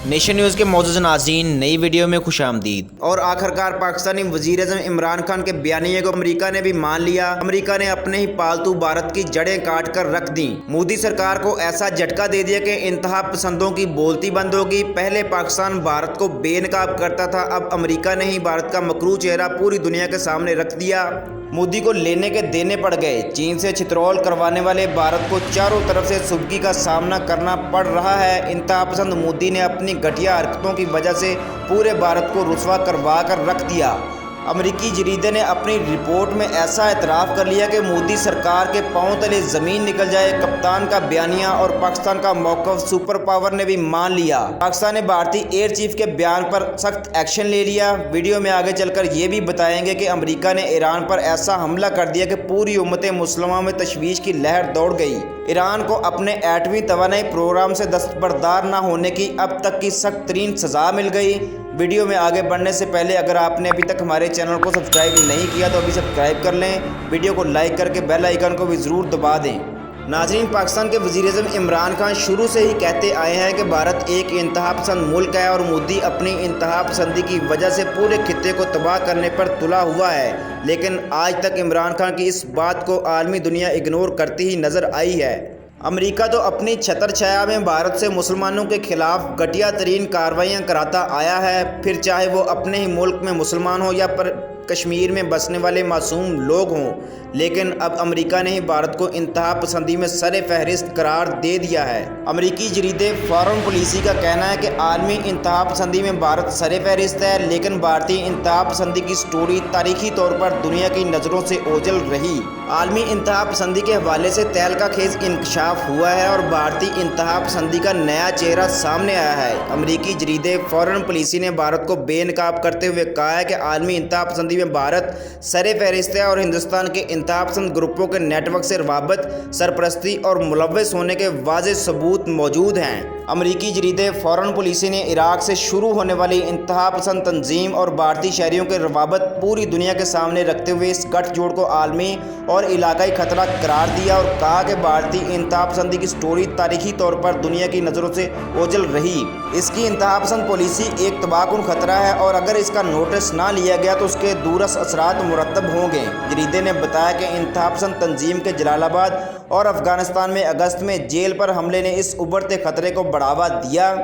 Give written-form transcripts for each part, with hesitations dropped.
Nation news کے معزز ناظرین، نئی ویڈیو میں خوش آمدید۔ اور آخرکار پاکستانی وزیر اعظم عمران خان کے بیانیے کو امریکہ نے بھی مان لیا۔ امریکہ نے اپنے ہی پالتو بھارت کی جڑیں کاٹ کر رکھ دیں۔ مودی سرکار کو ایسا جھٹکا دے دیا کہ انتہا پسندوں کی بولتی بند ہوگی۔ پہلے پاکستان بھارت کو بے نقاب کرتا تھا، اب امریکہ نے ہی بھارت کا مکروہ چہرہ پوری دنیا کے سامنے رکھ دیا۔ مودی کو لینے کے دینے پڑ گئے۔ چین سے چترول کروانے والے بھارت کو چاروں طرف سے سبکی کا سامنا کرنا پڑ رہا ہے۔ انتہا پسند مودی نے اپنی گھٹیا حرکتوں کی وجہ سے پورے بھارت کو رسوا کروا کر رکھ دیا۔ امریکی جریدے نے اپنی رپورٹ میں ایسا اعتراف کر لیا کہ مودی سرکار کے پاؤں تلے زمین نکل جائے۔ کپتان کا بیانیہ اور پاکستان کا موقف سپر پاور نے بھی مان لیا۔ پاکستان نے بھارتی ایئر چیف کے بیان پر سخت ایکشن لے لیا۔ ویڈیو میں آگے چل کر یہ بھی بتائیں گے کہ امریکہ نے ایران پر ایسا حملہ کر دیا کہ پوری امت مسلمہ میں تشویش کی لہر دوڑ گئی۔ ایران کو اپنے ایٹمی توانائی پروگرام سے دستبردار نہ ہونے کی اب تک کی سخت ترین سزا مل گئی۔ ویڈیو میں آگے بڑھنے سے پہلے اگر آپ نے ابھی تک ہمارے چینل کو سبسکرائب نہیں کیا تو ابھی سبسکرائب کر لیں۔ ویڈیو کو لائک کر کے بیل آئیکن کو بھی ضرور دبا دیں۔ ناظرین، پاکستان کے وزیر اعظم عمران خان شروع سے ہی کہتے آئے ہیں کہ بھارت ایک انتہا پسند ملک ہے اور مودی اپنی انتہا پسندی کی وجہ سے پورے خطے کو تباہ کرنے پر تلا ہوا ہے، لیکن آج تک عمران خان کی اس بات کو عالمی دنیا اگنور کرتی ہی نظر آئی ہے۔ امریکہ تو اپنی چھتر چھایا میں بھارت سے مسلمانوں کے خلاف گھٹیا ترین کارروائیاں کراتا آیا ہے، پھر چاہے وہ اپنے ہی ملک میں مسلمان ہوں یا کشمیر میں بسنے والے معصوم لوگ ہوں، لیکن اب امریکہ نے ہی بھارت کو انتہا پسندی میں سر فہرست قرار دے دیا ہے۔ امریکی جریدے فارن پالیسی کا کہنا ہے کہ عالمی انتہا پسندی میں بھارت سر فہرست ہے، لیکن بھارتی انتہا پسندی کی سٹوری تاریخی طور پر دنیا کی نظروں سے اوجھل رہی۔ عالمی انتہا پسندی کے حوالے سے تہلکہ خیز انکشاف ہوا ہے اور بھارتی انتہا پسندی کا نیا چہرہ سامنے آیا ہے۔ امریکی جریدے فارن پالیسی نے بھارت کو بے نقاب کرتے ہوئے کہا ہے کہ عالمی انتہا پسندی میں بھارت سر فہرست ہے اور ہندوستان کے انتہا پسند گروپوں کے نیٹ ورک سے روابط، سرپرستی اور ملوث ہونے کے واضح ثبوت موجود ہیں۔ امریکی جریدے فارن پالیسی نے عراق سے شروع ہونے والی انتہا پسند تنظیم اور بھارتی شہریوں کے روابط پوری دنیا کے سامنے رکھتے ہوئے اس گٹھ جوڑ کو عالمی اور علاقائی خطرہ قرار دیا اور کہا کہ بھارتی انتہا پسندی کی سٹوری تاریخی طور پر دنیا کی نظروں سے اوجھل رہی۔ اس کی انتہا پسند پالیسی ایک تباہ کن خطرہ ہے اور اگر اس کا نوٹس نہ لیا گیا تو اس کے دورس اثرات مرتب ہوں گے۔ جریدے نے بتایا کہ انتہا پسند تنظیم کے جلال آباد اور افغانستان میں اگست میں جیل پر حملے نے اس ابھرتے خطرے کو بڑھاوا دیا۔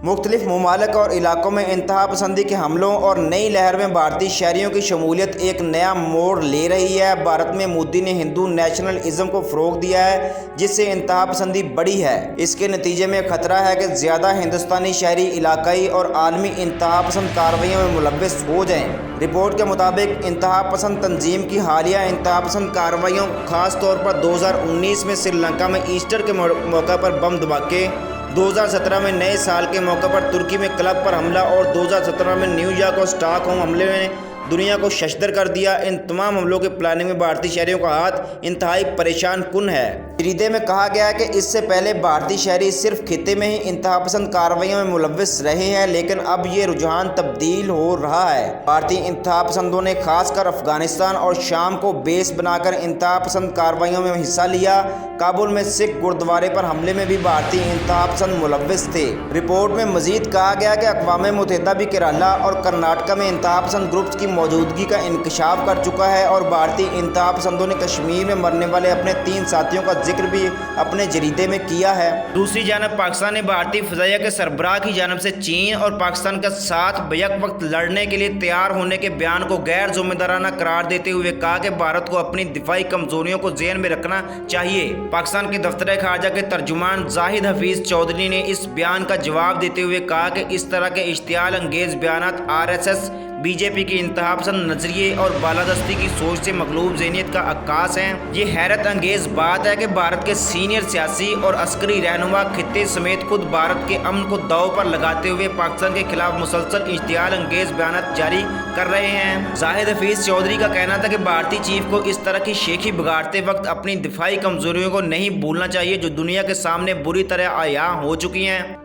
مختلف ممالک اور علاقوں میں انتہا پسندی کے حملوں اور نئی لہر میں بھارتی شہریوں کی شمولیت ایک نیا موڑ لے رہی ہے۔ بھارت میں مودی نے ہندو نیشنل ازم کو فروغ دیا ہے، جس سے انتہا پسندی بڑھی ہے۔ اس کے نتیجے میں خطرہ ہے کہ زیادہ ہندوستانی شہری علاقائی اور عالمی انتہا پسند کارروائیوں میں ملوث ہو جائیں۔ رپورٹ کے مطابق انتہا پسند تنظیم کی حالیہ انتہا پسند کارروائیوں، خاص طور پر 2019 میں سری لنکا میں ایسٹر کے موقع پر بم دھماکے، 2017 میں نئے سال کے موقع پر ترکی میں کلب پر حملہ اور 2017 میں نیو یارک اور اسٹاک ہوم حملے میں دنیا کو ششدر کر دیا۔ ان تمام حملوں کی پلاننگ میں بھارتی شہریوں کا ہاتھ انتہائی پریشان کن ہے۔ جریدے میں کہا گیا ہے کہ اس سے پہلے بھارتی شہری صرف خطے میں ہی انتہا پسند کارروائیوں میں ملوث رہے ہیں، لیکن اب یہ رجحان تبدیل ہو رہا ہے۔ بھارتی انتہا پسندوں نے خاص کر افغانستان اور شام کو بیس بنا کر انتہا پسند کارروائیوں میں حصہ لیا۔ کابل میں سکھ گردوارے پر حملے میں بھی بھارتی انتہا پسند ملوث تھے۔ رپورٹ میں مزید کہا گیا کہ اقوام متحدہ بھی کیرالہ اور کرناٹک میں انتہا پسند گروپس کی موجودگی کا انکشاف کر چکا ہے اور بھارتی انتہا پسندوں نے کشمیر میں مرنے والے اپنے 3 ساتھیوں کا ذکر بھی اپنے جریدے میں کیا ہے۔ دوسری جانب پاکستان نے بھارتی فضائیہ کے سربراہ کی جانب سے چین اور پاکستان کا ساتھ بیک وقت لڑنے کے لیے تیار ہونے کے بیان کو غیر ذمہ دارانہ قرار دیتے ہوئے کہا کہ بھارت کو اپنی دفاعی کمزوریوں کو ذہن میں رکھنا چاہیے۔ پاکستان کے دفتر خارجہ کے ترجمان زاہد حفیظ چودھری نے اس بیان کا جواب دیتے ہوئے کہا کہ اس طرح کے اشتعال انگیز بیانات RSS، بی جے پی کی انتہا پسند نظریے اور بالادستی کی سوچ سے مغلوب ذہنیت کا عکاس ہیں۔ یہ حیرت انگیز بات ہے کہ بھارت کے سینئر سیاسی اور عسکری رہنما خطے سمیت خود بھارت کے امن کو داؤ پر لگاتے ہوئے پاکستان کے خلاف مسلسل اشتعال انگیز بیانات جاری کر رہے ہیں۔ زاہد حفیظ چودھری کا کہنا تھا کہ بھارتی چیف کو اس طرح کی شیخی بگاڑتے وقت اپنی دفاعی کمزوریوں کو نہیں بھولنا چاہیے جو دنیا کے سامنے بری طرح عیاں ہو چکی ہیں۔